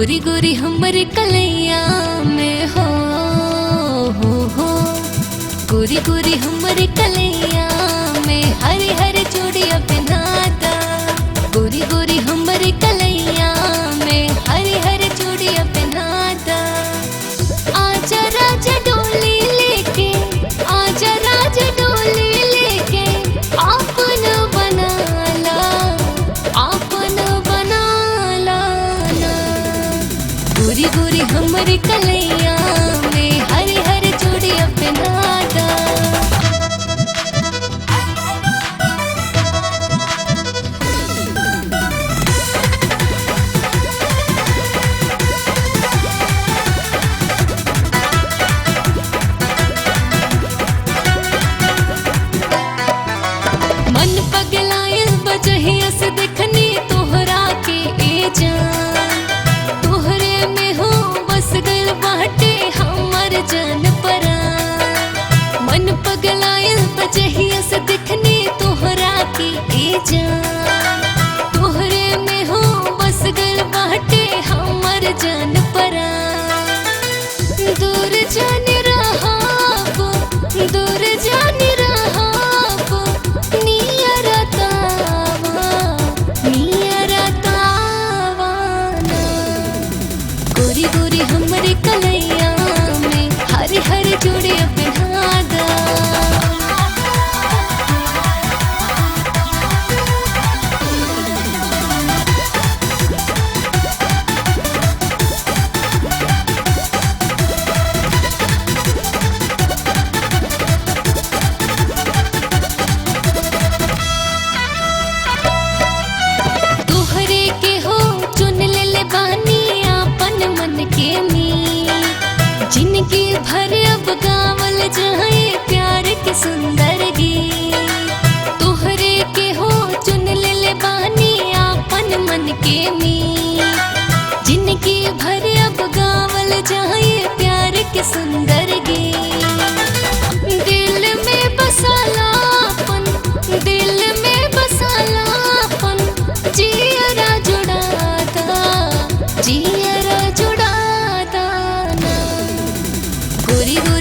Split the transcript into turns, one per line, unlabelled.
गोरी गोरी हमरे कलैया में हो गोरी गोरी हमरे कलैया में हरे हरे चूड़िया पहनाता। गोरी गोरी हमरे कलैया में हरे हरे चूड़िया पहनाता। आजा राजा डोली लेके, आजा राजा डोली लेके आपन बनाला, आपन बनाला ना। गोरी गोरी हमरे कलैया में हरे हरे चूड़िया पहनाता। मन पगलायल बजहिया से देखनी तोहरा के ए जान। तोहरे में हो बस गइल बाटे हमर जान परान। मन पगलायल बजहिया से देखनी तोहरा के ए जान। तोहरे में हो बस गइल बाटे हमर जान परान। दूर जाने रहाब, दूर जाने रहाब, नियरा तावा, नियरा तावा ना। गोरी गोरी हमरे कलैया में हरे हरे चूड़िया पहनादा। तोहरे के हो चुन ले बानी आपन मन के मीत। जिनकी भर अब गावल जाए प्यार के सुंदर गीत। तोहरे के हो चुन ले बानी आपन मन के मीत। जिनकी भर अब गावल जाए प्यार के सुंदर गीत। दिल में बसालापन, दिल में बसालापन, जियरा जुड़ाता, जियरा जुड़ाता ना। गोरी गोरी